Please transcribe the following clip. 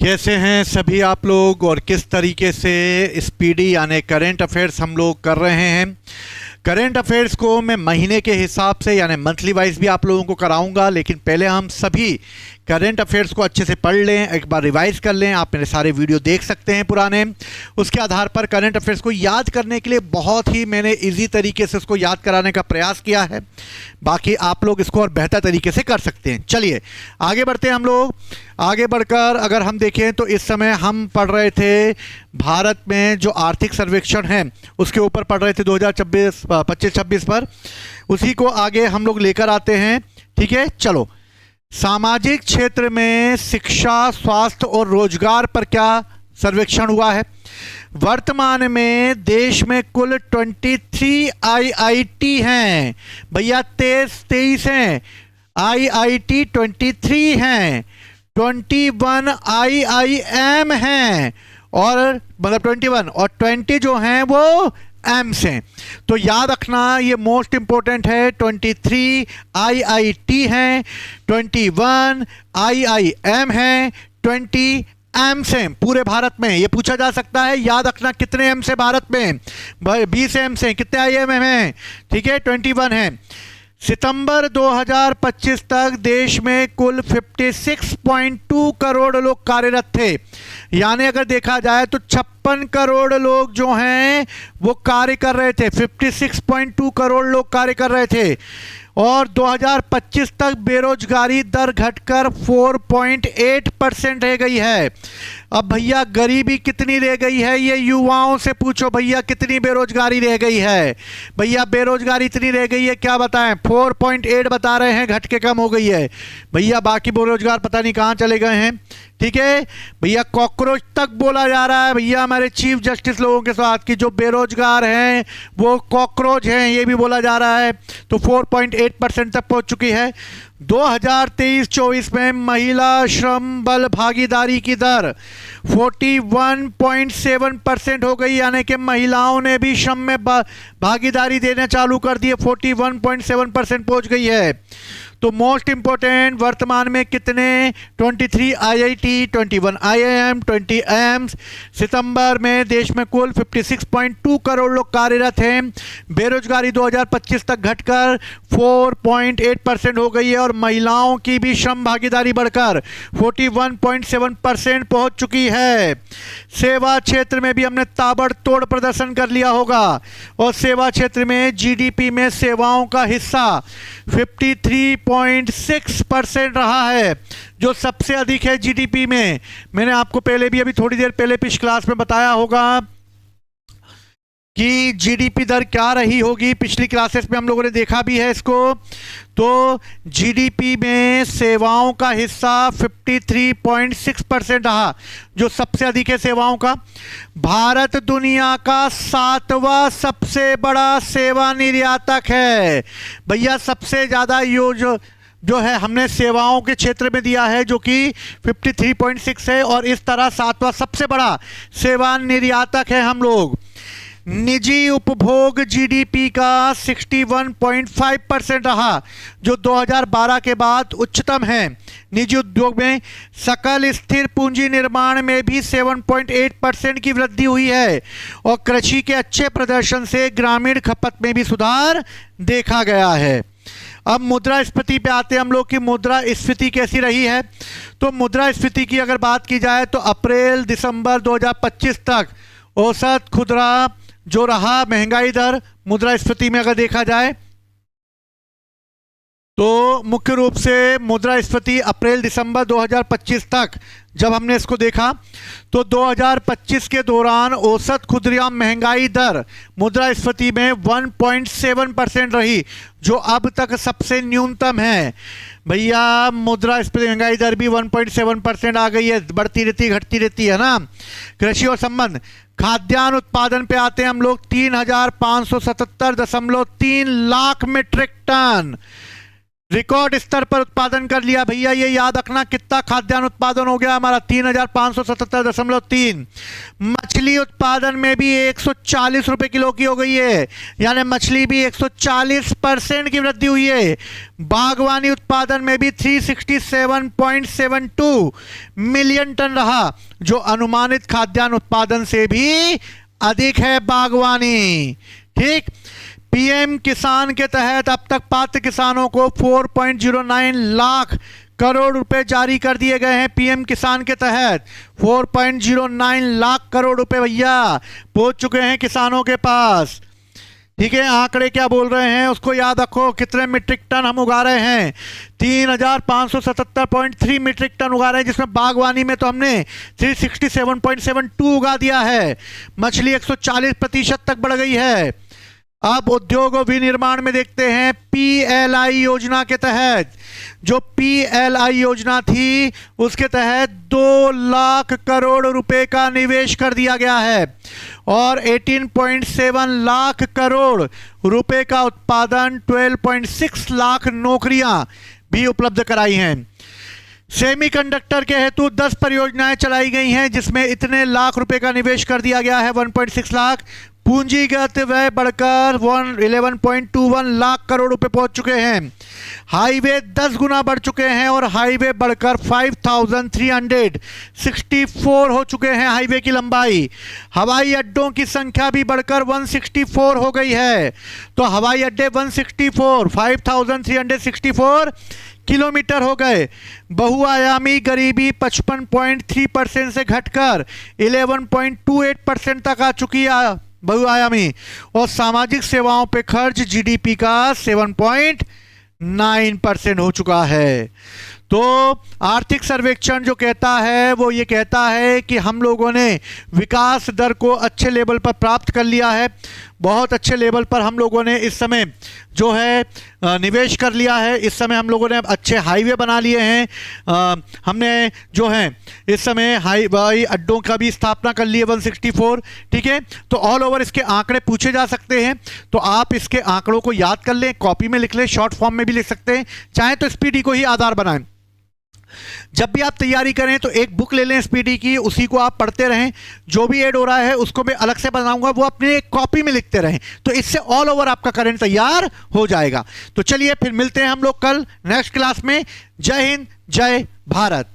कैसे हैं सभी आप लोग और किस तरीके से स्पीडी यानी करंट अफेयर्स हम लोग कर रहे हैं। करंट अफेयर्स को मैं महीने के हिसाब से यानी मंथली वाइज भी आप लोगों को कराऊंगा, लेकिन पहले हम सभी करंट अफेयर्स को अच्छे से पढ़ लें, एक बार रिवाइज कर लें। आप मेरे सारे वीडियो देख सकते हैं पुराने। उसके आधार पर करंट अफेयर्स को याद करने के लिए बहुत ही मैंने इजी तरीके से उसको याद कराने का प्रयास किया है। बाकी आप लोग इसको और बेहतर तरीके से कर सकते हैं। चलिए आगे बढ़ते हैं हम लोग। आगे बढ़कर अगर हम देखें तो इस समय हम पढ़ रहे थे भारत में जो आर्थिक सर्वेक्षण है उसके ऊपर पढ़ रहे थे 2025-26 पर। उसी को आगे हम लोग लेकर आते हैं। ठीक है, चलो। सामाजिक क्षेत्र में शिक्षा, स्वास्थ्य और रोजगार पर क्या सर्वेक्षण हुआ है। वर्तमान में देश में कुल 23 आईआईटी हैं भैया, 23 हैं। आईआईटी 23 हैं, 21 आईआईएम हैं और मतलब 21 और 20 जो हैं वो एम्स हैं। तो याद रखना ये मोस्ट इंपॉर्टेंट है। 23 आईआईटी हैं, 21 आईआईएम हैं, 20 एम्स हैं पूरे भारत में। ये पूछा जा सकता है, याद रखना कितने एम्स है भारत में। 20 एम्स हैं, कितने आईआईएम हैं, ठीक है 21 हैं। सितंबर 2025 तक देश में कुल 56.2 करोड़ लोग कार्यरत थे। यानी अगर देखा जाए तो 56 करोड़ लोग जो हैं वो कार्य कर रहे थे। 56.2 करोड़ लोग कार्य कर रहे थे और 2025 तक बेरोजगारी दर घटकर 4.8% रह गई है। अब भैया गरीबी कितनी रह गई है, ये युवाओं से पूछो भैया कितनी बेरोजगारी रह गई है। भैया बेरोजगारी इतनी रह गई है, क्या बताएं, 4.8 बता रहे हैं, घट के कम हो गई है। भैया बाकी बेरोजगार पता नहीं कहाँ चले गए हैं। ठीक है भैया, कॉकरोच तक बोला जा रहा है भैया हमारे चीफ जस्टिस लोगों के साथ कि जो बेरोजगार हैं वो कॉकरोच हैं, ये भी बोला जा रहा है। तो 4.8% तक पहुंच चुकी है। 2023-24 में महिला श्रम बल भागीदारी की दर 41.7% हो गई, यानी कि महिलाओं ने भी श्रम में भागीदारी देना चालू कर दी है। 41.7% पहुंच गई है। तो मोस्ट इंपोर्टेंट, वर्तमान में कितने 23 आईआईटी, 21 आईआईएम, 20 एम्स। सितंबर में देश में कुल 56.2 करोड़ लोग कार्यरत हैं। बेरोजगारी 2025 तक घटकर 4.8% हो गई है और महिलाओं की भी श्रम भागीदारी बढ़कर 41.7% पहुंच चुकी है। सेवा क्षेत्र में भी हमने ताबड़तोड़ प्रदर्शन कर लिया होगा और सेवा क्षेत्र में जीडीपी में सेवाओं का हिस्सा 53.6% रहा है, जो सबसे अधिक है जीडीपी में। मैंने आपको पहले भी अभी थोड़ी देर पहले पिछली क्लास में बताया होगा कि जीडीपी दर क्या रही होगी। पिछली क्लासेस में हम लोगों ने देखा भी है इसको। तो जीडीपी में सेवाओं का हिस्सा 53.6% रहा, जो सबसे अधिक है सेवाओं का। भारत दुनिया का 7वां सबसे बड़ा सेवा निर्यातक है भैया। सबसे ज़्यादा जो है हमने सेवाओं के क्षेत्र में दिया है, जो कि 53.6 है और इस तरह 7वां सबसे बड़ा सेवा निर्यातक है हम लोग। निजी उपभोग जीडीपी का 61.5% रहा, जो 2012 के बाद उच्चतम है। निजी उद्योग में सकल स्थिर पूंजी निर्माण में भी 7.8% की वृद्धि हुई है और कृषि के अच्छे प्रदर्शन से ग्रामीण खपत में भी सुधार देखा गया है। अब मुद्रास्फीति पे आते हैं हम लोग कि मुद्रास्फीति कैसी रही है। तो मुद्रास्फीति की अगर बात की जाए तो अप्रैल दिसंबर 2025 तक औसत खुदरा जो रहा महंगाई दर मुद्रास्फीति में अगर देखा जाए तो मुख्य रूप से मुद्रास्फीति अप्रैल दिसंबर 2025 तक जब हमने इसको देखा तो 2025 के दौरान औसत खुदरा महंगाई दर मुद्रास्फीति में 1.7% रही, जो अब तक सबसे न्यूनतम है। भैया मुद्रास्फीति महंगाई दर भी 1.7% आ गई है, बढ़ती रहती घटती रहती है ना। कृषि और संबंध खाद्यान्न उत्पादन पे आते हैं हम लोग। 3,577.3 लाख मीट्रिक टन रिकॉर्ड स्तर पर उत्पादन कर लिया भैया। ये याद रखना कितना खाद्यान्न उत्पादन हो गया हमारा, 3577.3। मछली उत्पादन में भी 140 रुपए किलो की हो गई है, यानी मछली भी 140% की वृद्धि हुई है। बागवानी उत्पादन में भी 367.72 मिलियन टन रहा, जो अनुमानित खाद्यान्न उत्पादन से भी अधिक है बागवानी। ठीक। पीएम किसान के तहत अब तक पात्र किसानों को 4.09 लाख करोड़ रुपए जारी कर दिए गए हैं। पीएम किसान के तहत 4.09 लाख करोड़ रुपए भैया पहुंच चुके हैं किसानों के पास। ठीक है, आंकड़े क्या बोल रहे हैं उसको याद रखो। कितने मीट्रिक टन हम उगा रहे हैं? 3577.3 मीट्रिक टन उगा रहे हैं, जिसमें बागवानी में तो हमने 367.72 उगा दिया है। मछली 140% तक बढ़ गई है। अब उद्योग और विनिर्माण में देखते हैं। पीएलआई योजना के तहत, जो पीएलआई योजना थी उसके तहत 2 लाख करोड़ रुपए का निवेश कर दिया गया है और 18.7 लाख करोड़ रुपए का उत्पादन, 12.6 लाख नौकरियां भी उपलब्ध कराई हैं। सेमीकंडक्टर के हेतु 10 परियोजनाएं चलाई गई हैं, जिसमें इतने लाख रुपए का निवेश कर दिया गया है, 1.6 लाख। पूंजीगत व्यय बढ़कर 11.21 लाख करोड़ रुपए पहुंच चुके हैं। हाईवे 10 गुना बढ़ चुके हैं और हाईवे बढ़कर 5364 हो चुके हैं हाईवे की लंबाई। हवाई अड्डों की संख्या भी बढ़कर 164 हो गई है। तो हवाई अड्डे 5364 किलोमीटर हो गए। बहुआयामी गरीबी 55.3% से घटकर 11.28% तक आ चुकी है बहुआयामी, और सामाजिक सेवाओं पे खर्च जीडीपी का 7.9% हो चुका है। तो आर्थिक सर्वेक्षण जो कहता है वो ये कहता है कि हम लोगों ने विकास दर को अच्छे लेवल पर प्राप्त कर लिया है। बहुत अच्छे लेवल पर हम लोगों ने इस समय जो है निवेश कर लिया है। इस समय हम लोगों ने अच्छे हाईवे बना लिए हैं। हमने जो है इस समय हवाई अड्डों का भी स्थापना कर ली है 164। ठीक है, तो ऑल ओवर इसके आंकड़े पूछे जा सकते हैं, तो आप इसके आंकड़ों को याद कर लें, कॉपी में लिख लें, शॉर्ट फॉर्म में भी लिख सकते हैं, चाहे तो स्पीडी को ही आधार बनाएं। जब भी आप तैयारी करें तो एक बुक ले लें स्पीडी की, उसी को आप पढ़ते रहें। जो भी ऐड हो रहा है उसको मैं अलग से बनाऊंगा, वो अपने एक कॉपी में लिखते रहें, तो इससे ऑल ओवर आपका करंट तैयार हो जाएगा। तो चलिए फिर मिलते हैं हम लोग कल नेक्स्ट क्लास में। जय हिंद, जय भारत।